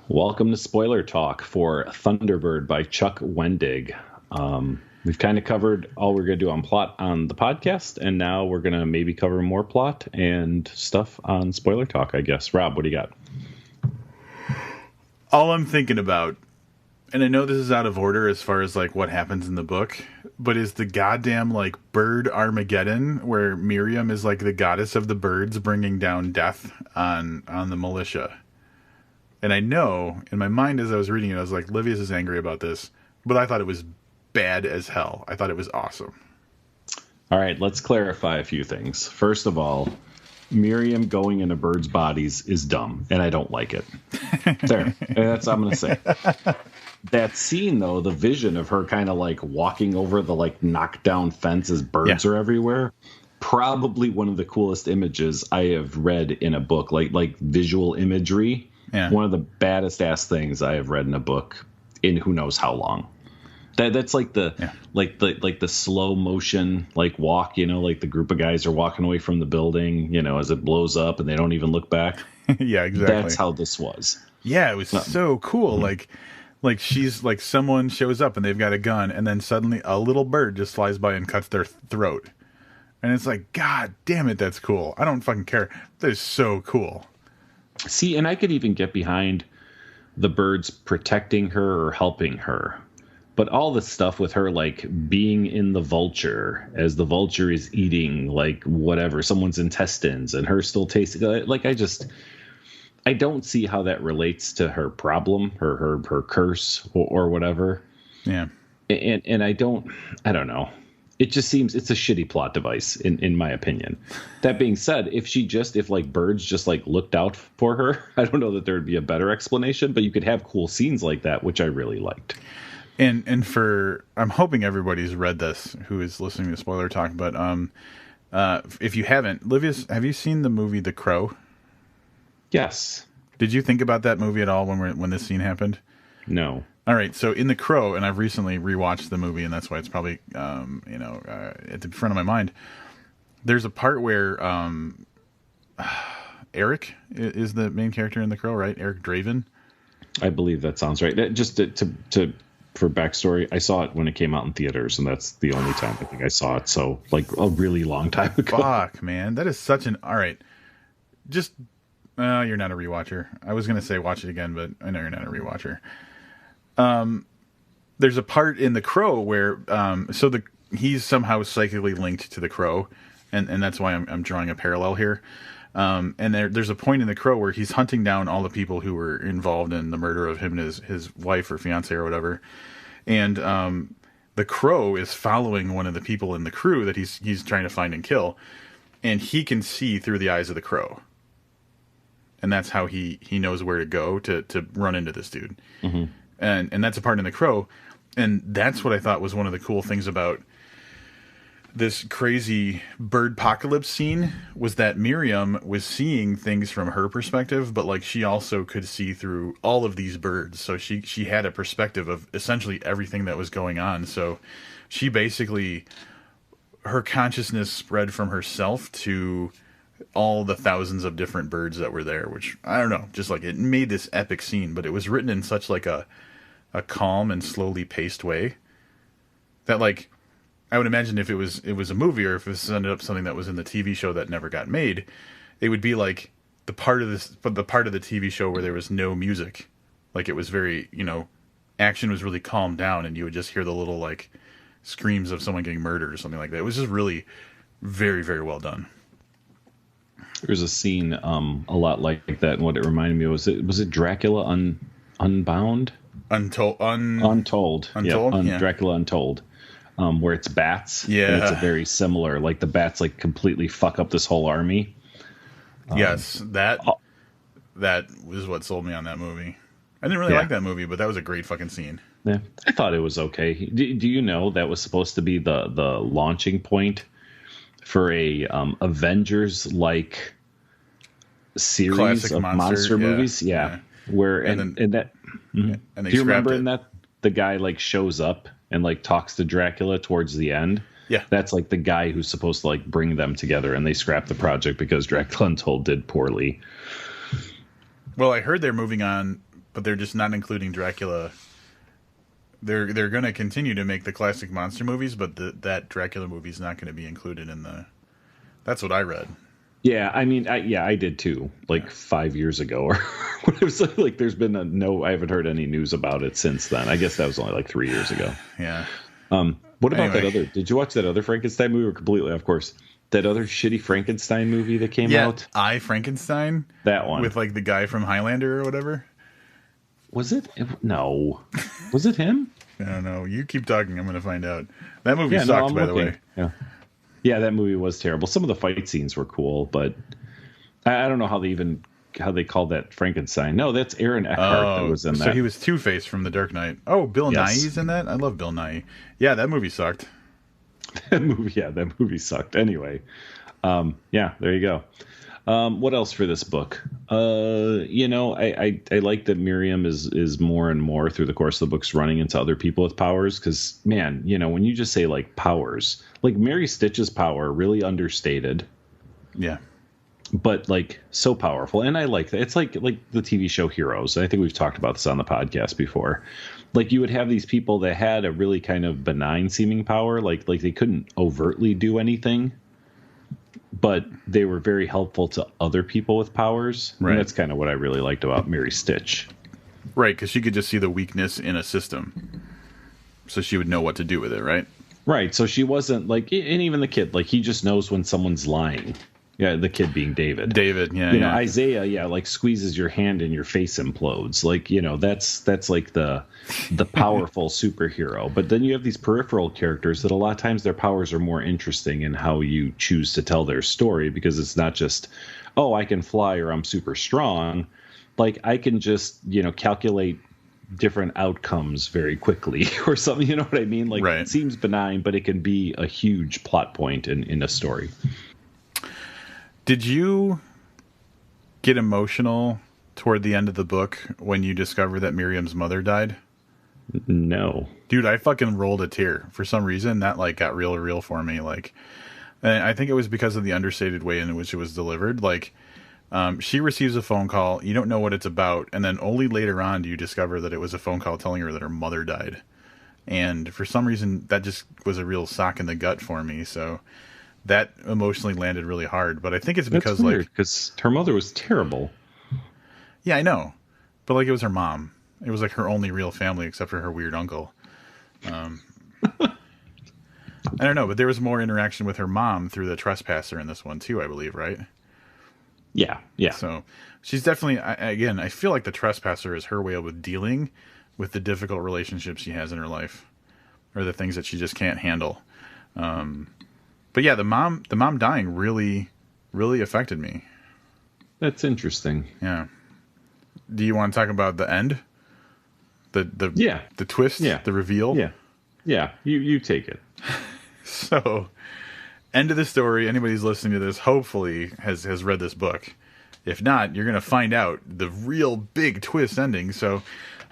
Welcome to Spoiler Talk for Thunderbird by Chuck Wendig. We've kind of covered all we're going to do on plot on the podcast, and now we're going to maybe cover more plot and stuff on Spoiler Talk, I guess. Rob, what do you got? All I'm thinking about, and I know this is out of order as far as like what happens in the book, but is the goddamn like bird Armageddon where Miriam is like the goddess of the birds bringing down death on the militia. And I know in my mind as I was reading it, I was like, Livius is angry about this, but I thought it was bad as hell. I thought it was awesome. All right, let's clarify a few things. First of all, Miriam going into birds' bodies is dumb, and I don't like it. There, that's what I'm going to say. That scene, though, the vision of her kind of like walking over the like knockdown fence as birds are everywhere, probably one of the coolest images I have read in a book, like visual imagery. Yeah. One of the baddest ass things I have read in a book in who knows how long. That's like the the slow motion like walk, you know, like the group of guys are walking away from the building, you know, as it blows up and they don't even look back. Yeah, exactly. That's how this was. Yeah, it was so cool. Like she's like someone shows up and they've got a gun, and then suddenly a little bird just flies by and cuts their throat. And it's like, God damn it, that's cool. I don't fucking care. That is so cool. See, and I could even get behind the birds protecting her or helping her. But all the stuff with her, like being in the vulture as the vulture is eating, like whatever, someone's intestines and her still tasting, like I don't see how that relates to her problem, her curse or whatever. Yeah. And I don't know. It just seems it's a shitty plot device in my opinion. That being said, if like birds just like looked out for her, I don't know that there would be a better explanation, but you could have cool scenes like that, which I really liked. And I'm hoping everybody's read this who is listening to Spoiler Talk, but if you haven't, Livius, have you seen the movie The Crow? Yes. Did you think about that movie at all when this scene happened? No. All right, so in The Crow, and I've recently rewatched the movie, and that's why it's probably at the front of my mind. There's a part where Eric is the main character in The Crow, right? Eric Draven. I believe that sounds right. Just to for backstory, I saw it when it came out in theaters, and that's the only time I think I saw it. So like a really long time ago. Fuck, man, that is such an all right. Just you're not a rewatcher. I was gonna say watch it again, but I know you're not a rewatcher. There's a part in The Crow where he's somehow psychically linked to the Crow, and that's why I'm drawing a parallel here. And there's a point in The Crow where he's hunting down all the people who were involved in the murder of him and his wife or fiance or whatever. And the Crow is following one of the people in the crew that he's trying to find and kill, and he can see through the eyes of the Crow. And that's how he knows where to go to run into this dude. Mm-hmm. And that's a part in The Crow. And that's what I thought was one of the cool things about this crazy bird-pocalypse scene, was that Miriam was seeing things from her perspective, but like she also could see through all of these birds. So she had a perspective of essentially everything that was going on. So she basically, her consciousness spread from herself to all the thousands of different birds that were there, which I don't know, just like it made this epic scene, but it was written in such like a calm and slowly paced way that like I would imagine if it was a movie, or if this ended up something that was in the TV show that never got made, it would be like the part of the TV show where there was no music. Like it was very, action was really calmed down, and you would just hear the little like screams of someone getting murdered or something like that. It was just really very, very well done. There's a scene a lot like that, and what it reminded me of was it Dracula Unbound? Untold. Yeah. Dracula Untold. Where it's bats. Yeah. And it's a very similar, like the bats like completely fuck up this whole army. Yes, that was what sold me on that movie. I didn't really like that movie, but that was a great fucking scene. Yeah, I thought it was okay. Do you know that was supposed to be the launching point for a Avengers-like series classic of monster movies? Yeah. Where and they do you remember in that the guy like shows up and like talks to Dracula towards the end? Yeah. That's like the guy who's supposed to like bring them together, and they scrapped the project because Dracula Untold did poorly. Well, I heard they're moving on but they're just not including Dracula. They're going to continue to make the classic monster movies, but that Dracula movie is not going to be included in the. That's what I read. Yeah, I mean, I did too, like 5 years ago, or it was like there's been I haven't heard any news about it since then. I guess that was only like 3 years ago. Yeah. What about that other? Did you watch that other Frankenstein movie? Or completely, of course, that other shitty Frankenstein movie that came out. I, Frankenstein. That one with like the guy from Highlander or whatever. Was it? No. Was it him? I don't know. You keep talking. I'm going to find out. That movie sucked, by the way. Yeah, that movie was terrible. Some of the fight scenes were cool, but I don't know how they called that Frankenstein. No, that's Aaron Eckhart that was in that. So he was Two-Face from The Dark Knight. Oh, Bill Nighy's in that? I love Bill Nighy. Yeah, that movie sucked. That movie sucked. Anyway, there you go. What else for this book? I like that Miriam is more and more through the course of the books running into other people with powers. Because, man, when you just say like powers, like Mary Stitch's power, really understated. Yeah. But like so powerful. And I like that. It's like the TV show Heroes. I think we've talked about this on the podcast before. Like you would have these people that had a really kind of benign seeming power. Like they couldn't overtly do anything, but they were very helpful to other people with powers. Right. And that's kind of what I really liked about Mary Stitch. Right, because she could just see the weakness in a system. So she would know what to do with it, right? Right, so she wasn't like, and even the kid, like he just knows when someone's lying. Yeah, the kid being David. Yeah. Isaiah, like squeezes your hand and your face implodes. Like, that's like the powerful superhero. But then you have these peripheral characters that a lot of times their powers are more interesting in how you choose to tell their story, because it's not just, oh, I can fly or I'm super strong. Like I can just, calculate different outcomes very quickly or something. You know what I mean? Like It seems benign, but it can be a huge plot point in a story. Did you get emotional toward the end of the book when you discover that Miriam's mother died? No. Dude, I fucking rolled a tear. For some reason, that like got real for me. Like, and I think it was because of the understated way in which it was delivered. Like, she receives a phone call. You don't know what it's about. And then only later on do you discover that it was a phone call telling her that her mother died. And for some reason, that just was a real sock in the gut for me. So that emotionally landed really hard, but I think it's because because her mother was terrible. Yeah, I know, but like it was her mom. It was like her only real family except for her weird uncle. I don't know, but there was more interaction with her mom through the trespasser in this one too, I believe, right? Yeah. So she's definitely, again, I feel like the trespasser is her way of dealing with the difficult relationships she has in her life, or the things that she just can't handle. But yeah, the mom dying really affected me. That's interesting. Yeah. Do you want to talk about the end? The twist? Yeah. The reveal? Yeah. Yeah. You take it. So, end of the story. Anybody who's listening to this hopefully has read this book. If not, you're going to find out the real big twist ending. So,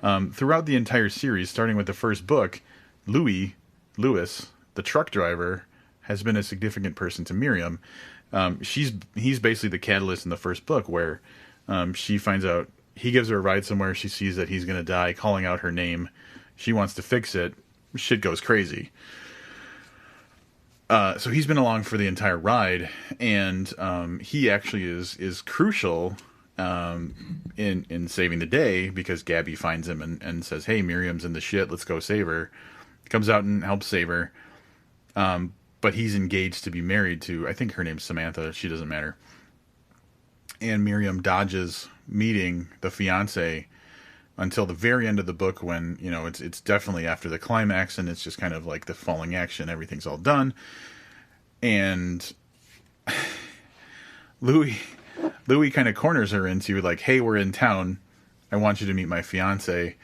throughout the entire series, starting with the first book, Lewis, the truck driver, has been a significant person to Miriam. He's basically the catalyst in the first book where she finds out, he gives her a ride somewhere, she sees that he's going to die, calling out her name. She wants to fix it. Shit goes crazy. So he's been along for the entire ride, and he actually is crucial in saving the day, because Gabby finds him and says, hey, Miriam's in the shit, let's go save her. Comes out and helps save her. But he's engaged to be married to, I think her name's Samantha, she doesn't matter. And Miriam dodges meeting the fiance until the very end of the book, when, it's definitely after the climax, and it's just kind of like the falling action, everything's all done. And Louis kind of corners her into like, hey, we're in town, I want you to meet my fiance.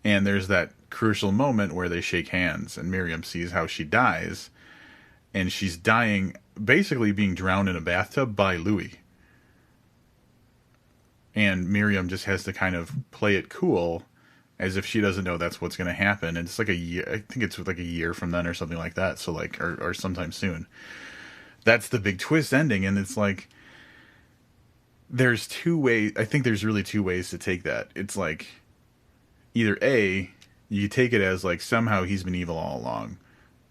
And there's that crucial moment where they shake hands, and Miriam sees how she dies. And she's dying, basically being drowned in a bathtub by Louis. And Miriam just has to kind of play it cool, as if she doesn't know that's what's going to happen. And it's like a year, I think it's like a year from then or something like that. So like, or sometime soon. That's the big twist ending. And it's like, there's two ways, I think there's really two ways to take that. It's like, either A, you take it as like somehow he's been evil all along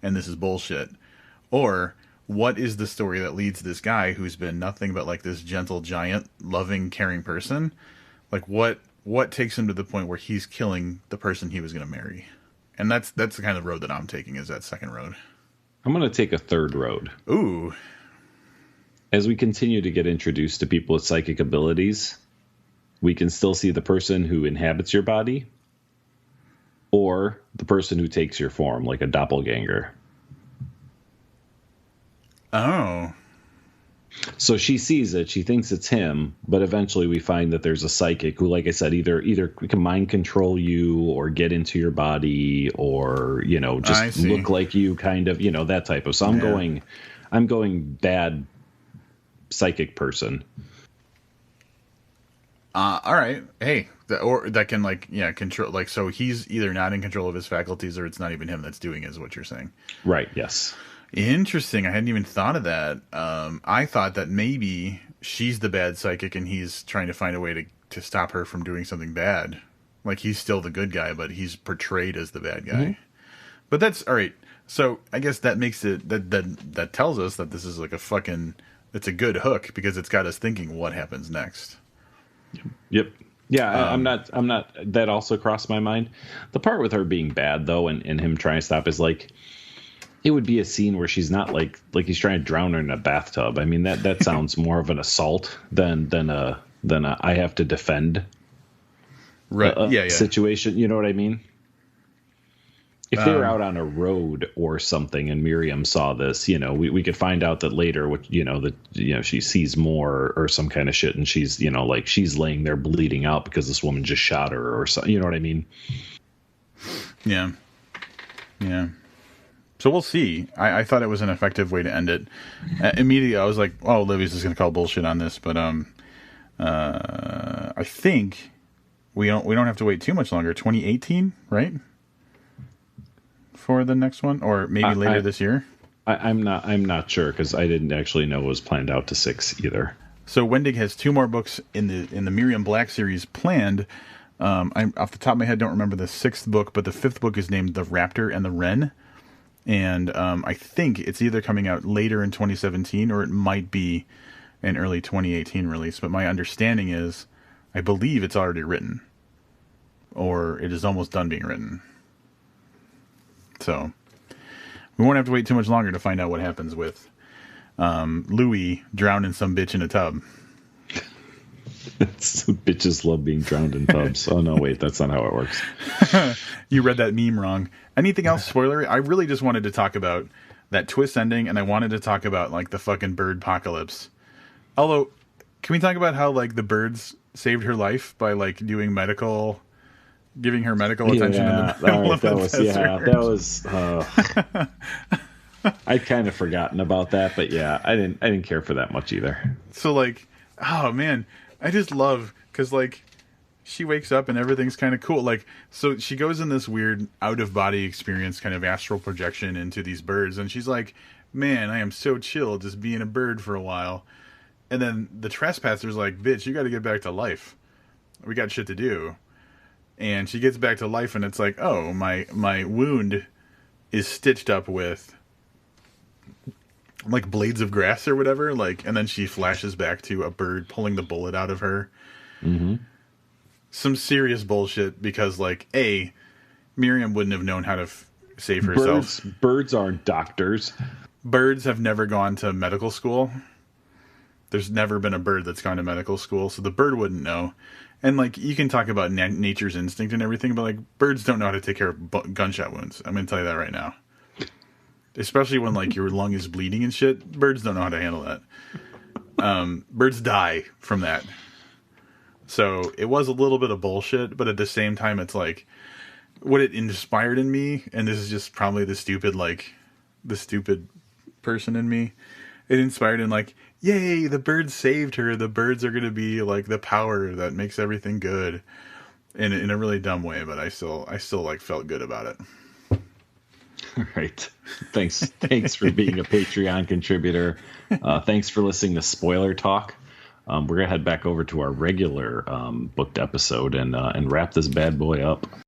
and this is bullshit, or what is the story that leads this guy who's been nothing but like this gentle giant, loving, caring person? Like what takes him to the point where he's killing the person he was going to marry? And that's the kind of road that I'm taking, is that second road. I'm going to take a third road. Ooh. As we continue to get introduced to people with psychic abilities, we can still see the person who inhabits your body or the person who takes your form, like a doppelganger. Oh. So she sees it, she thinks it's him, but eventually we find that there's a psychic who, like I said, either can mind control you or get into your body or, just look like you, kind of, that type of. So I'm going bad psychic person. All right. Hey, that can control, like, so he's either not in control of his faculties or it's not even him that's doing it, is what you're saying. Right. Yes. Interesting. I hadn't even thought of that. I thought that maybe she's the bad psychic and he's trying to find a way to stop her from doing something bad. Like he's still the good guy, but he's portrayed as the bad guy. Mm-hmm. But that's all right. So I guess that makes it that tells us that this is like it's a good hook because it's got us thinking what happens next. Yep. Yeah, I'm not. That also crossed my mind. The part with her being bad though, and him trying to stop is like, it would be a scene where she's not like he's trying to drown her in a bathtub. I mean, that sounds more of an assault than a I have to defend situation. You know what I mean? If they were out on a road or something and Miriam saw this, we could find out that later, she sees more or some kind of shit, and she's, she's laying there bleeding out because this woman just shot her or something. You know what I mean? Yeah. Yeah. So we'll see. I thought it was an effective way to end it. Immediately, I was like, "Oh, Livy's just gonna call bullshit on this." But I think we don't have to wait too much longer. 2018, right? For the next one, or maybe later this year. I'm not sure because I didn't actually know it was planned out to 6 either. So Wendig has 2 more books in the Miriam Black series planned. I'm off the top of my head don't remember the 6th book, but the 5th book is named The Raptor and the Wren. And I think it's either coming out later in 2017 or it might be an early 2018 release. But my understanding is, I believe it's already written, or it is almost done being written. So we won't have to wait too much longer to find out what happens with Louis drowning some bitch in a tub. Bitches love being drowned in tubs. Oh, no, wait, that's not how it works. You read that meme wrong. Anything else spoilery? I really just wanted to talk about that twist ending, and I wanted to talk about, like, the fucking bird apocalypse. Although, can we talk about how, like, the birds saved her life by, like, giving her medical attention in the middle of the desert? That was... I'd kind of forgotten about that, but yeah, I didn't care for that much either. So, like, oh, man... I just love, because, like, she wakes up and everything's kind of cool. Like, so she goes in this weird out-of-body experience, kind of astral projection into these birds, and she's like, man, I am so chill just being a bird for a while. And then the trespasser's like, bitch, you got to get back to life. We got shit to do. And she gets back to life, and it's like, oh, my wound is stitched up with... like blades of grass or whatever, like, and then she flashes back to a bird pulling the bullet out of her. Mm-hmm. Some serious bullshit because, like, Miriam wouldn't have known how to save herself. Birds aren't doctors. Birds have never gone to medical school. There's never been a bird that's gone to medical school, so the bird wouldn't know. And, like, you can talk about nature's instinct and everything, but, like, birds don't know how to take care of gunshot wounds. I'm going to tell you that right now. Especially when, like, your lung is bleeding and shit. Birds don't know how to handle that. Birds die from that. So it was a little bit of bullshit, but at the same time, it's like, what it inspired in me, and this is just probably the stupid person in me, it inspired in, like, yay, the birds saved her. The birds are going to be, like, the power that makes everything good. In a really dumb way, but I still like, felt good about it. All right. Thanks for being a Patreon contributor. Thanks for listening to Spoiler Talk. We're going to head back over to our regular booked episode and wrap this bad boy up.